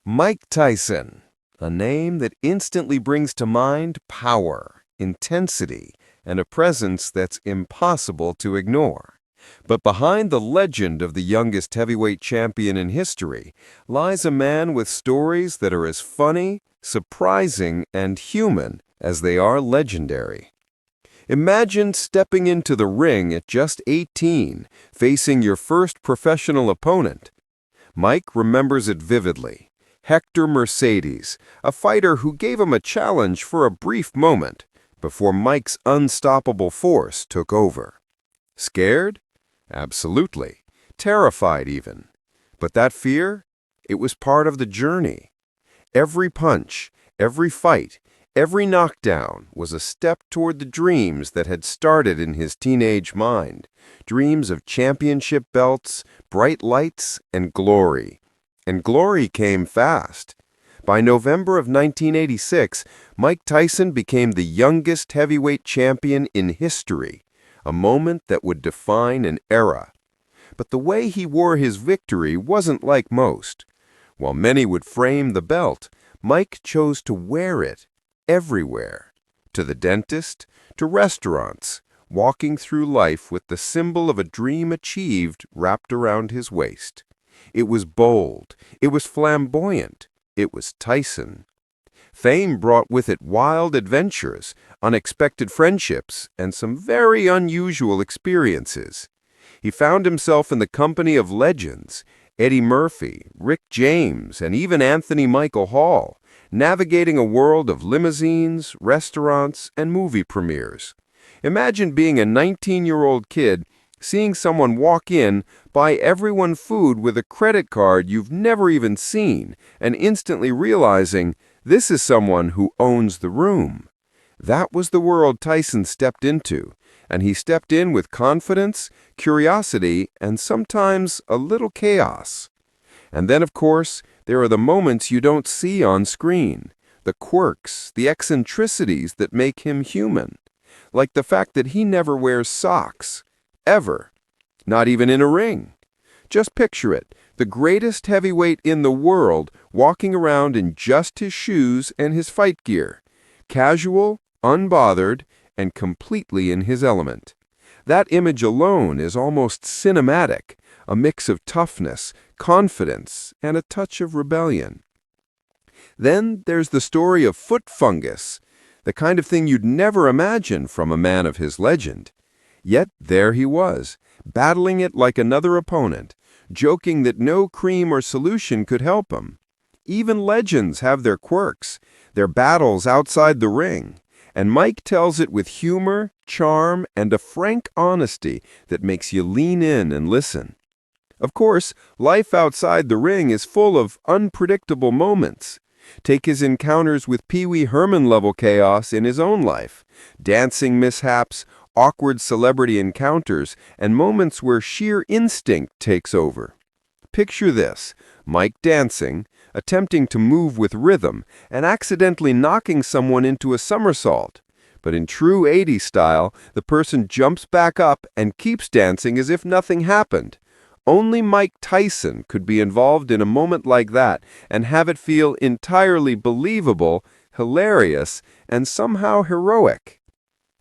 Mike Tyson, a name that instantly brings to mind power, intensity, and a presence that's impossible to ignore. But behind the legend of the youngest heavyweight champion in history lies a man with stories that are as funny, surprising, and human as they are legendary. Imagine stepping into the ring at just 18, facing your first professional opponent. Mike remembers it vividly. Hector Mercedes, a fighter who gave him a challenge for a brief moment before Mike's unstoppable force took over. Scared? Absolutely. Terrified even. But that fear? It was part of the journey. Every punch, every fight, every knockdown was a step toward the dreams that had started in his teenage mind. Dreams of championship belts, bright lights, and glory. And glory came fast. By November of 1986, Mike Tyson became the youngest heavyweight champion in history, a moment that would define an era. But the way he wore his victory wasn't like most. While many would frame the belt, Mike chose to wear it everywhere. To the dentist, to restaurants, walking through life with the symbol of a dream achieved wrapped around his waist. It was bold, it was flamboyant, it was Tyson. Fame brought with it wild adventures, unexpected friendships, and some very unusual experiences. He found himself in the company of legends, Eddie Murphy, Rick James, and even Anthony Michael Hall, navigating a world of limousines, restaurants, and movie premieres. Imagine being a 19-year-old kid seeing someone walk in, buy everyone food with a credit card you've never even seen, and instantly realizing this is someone who owns the room. That was the world Tyson stepped into, and he stepped in with confidence, curiosity, and sometimes a little chaos. And then, of course, there are the moments you don't see on screen, the quirks, the eccentricities that make him human, like the fact that he never wears socks. Ever. Not even in a ring. Just picture it, the greatest heavyweight in the world walking around in just his shoes and his fight gear. Casual, unbothered, and completely in his element. That image alone is almost cinematic, a mix of toughness, confidence, and a touch of rebellion. Then there's the story of foot fungus, the kind of thing you'd never imagine from a man of his legend. Yet there he was, battling it like another opponent, joking that no cream or solution could help him. Even legends have their quirks, their battles outside the ring, and Mike tells it with humor, charm, and a frank honesty that makes you lean in and listen. Of course, life outside the ring is full of unpredictable moments. Take his encounters with Pee Wee Herman-level chaos in his own life, dancing mishaps, awkward celebrity encounters, and moments where sheer instinct takes over. Picture this, Mike dancing, attempting to move with rhythm, and accidentally knocking someone into a somersault. But in true 80s style, the person jumps back up and keeps dancing as if nothing happened. Only Mike Tyson could be involved in a moment like that and have it feel entirely believable, hilarious, and somehow heroic.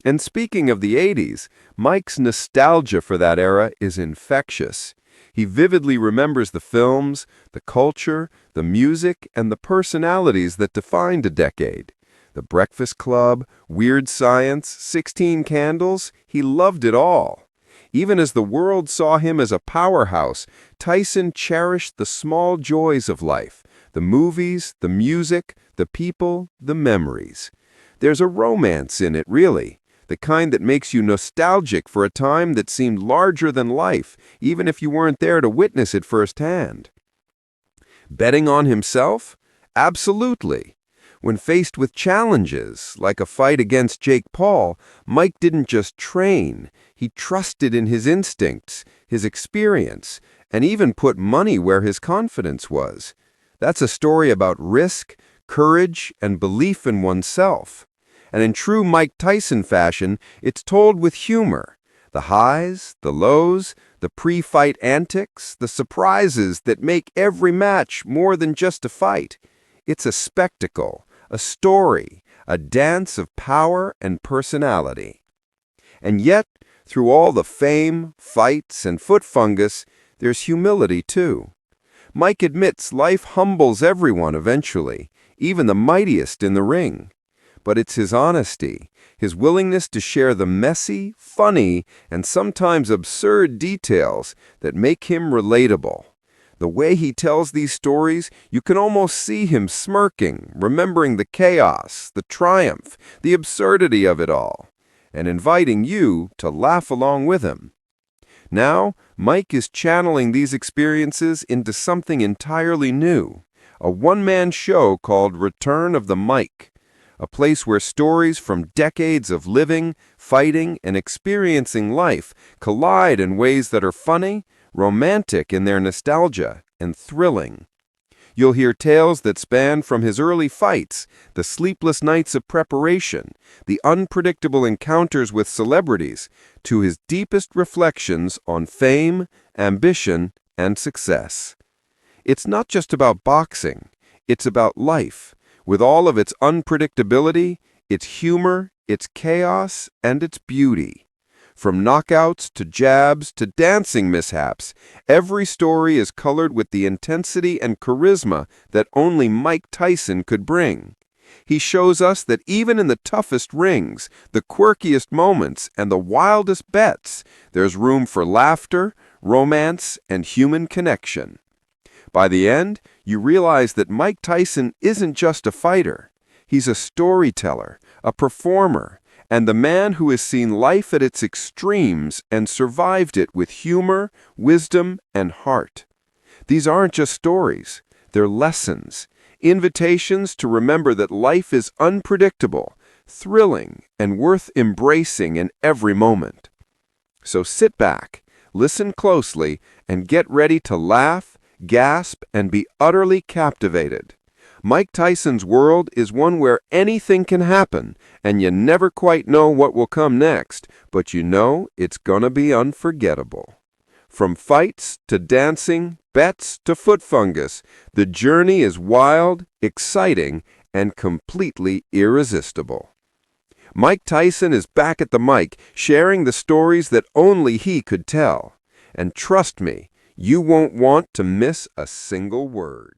And speaking of the 80s, Mike's nostalgia for that era is infectious. He vividly remembers the films, the culture, the music, and the personalities that defined a decade. The Breakfast Club, Weird Science, 16 Candles, he loved it all. Even as the world saw him as a powerhouse, Tyson cherished the small joys of life, the movies, the music, the people, the memories. There's a romance in it, really. The kind that makes you nostalgic for a time that seemed larger than life, even if you weren't there to witness it firsthand. Betting on himself? Absolutely. When faced with challenges, like a fight against Jake Paul, Mike didn't just train. He trusted in his instincts, his experience, and even put money where his confidence was. That's a story about risk, courage, and belief in oneself. And in true Mike Tyson fashion, it's told with humor. The highs, the lows, The pre-fight antics, the surprises that make every match more than just a fight. It's a spectacle, a story, a dance of power and personality. And yet, through all the fame, fights, and foot fungus, there's humility too. Mike admits life humbles everyone eventually, even the mightiest in the ring. But it's his honesty, his willingness to share the messy, funny, and sometimes absurd details that make him relatable. The way he tells these stories, you can almost see him smirking, remembering the chaos, the triumph, the absurdity of it all, and inviting you to laugh along with him. Now, Mike is channeling these experiences into something entirely new, a one-man show called Return of the Mike, a place where stories from decades of living, fighting, and experiencing life collide in ways that are funny, romantic in their nostalgia, and thrilling. You'll hear tales that span from his early fights, the sleepless nights of preparation, the unpredictable encounters with celebrities, to his deepest reflections on fame, ambition, and success. It's not just about boxing, it's about life, with all of its unpredictability, its humor, its chaos, and its beauty. From knockouts to jabs to dancing mishaps, every story is colored with the intensity and charisma that only Mike Tyson could bring. He shows us that even in the toughest rings, the quirkiest moments, and the wildest bets, there's room for laughter, romance, and human connection. By the end, you realize that Mike Tyson isn't just a fighter. He's a storyteller, a performer, and the man who has seen life at its extremes and survived it with humor, wisdom, and heart. These aren't just stories, they're lessons, invitations to remember that life is unpredictable, thrilling, and worth embracing in every moment. So sit back, listen closely, and get ready to laugh, gasp, and be utterly captivated. Mike Tyson's world is one where anything can happen, and you never quite know what will come next, but you know it's gonna be unforgettable. From fights to dancing, bets to foot fungus, the journey is wild, exciting, and completely irresistible. Mike Tyson is back at the mic, sharing the stories that only he could tell. And trust me, you won't want to miss a single word.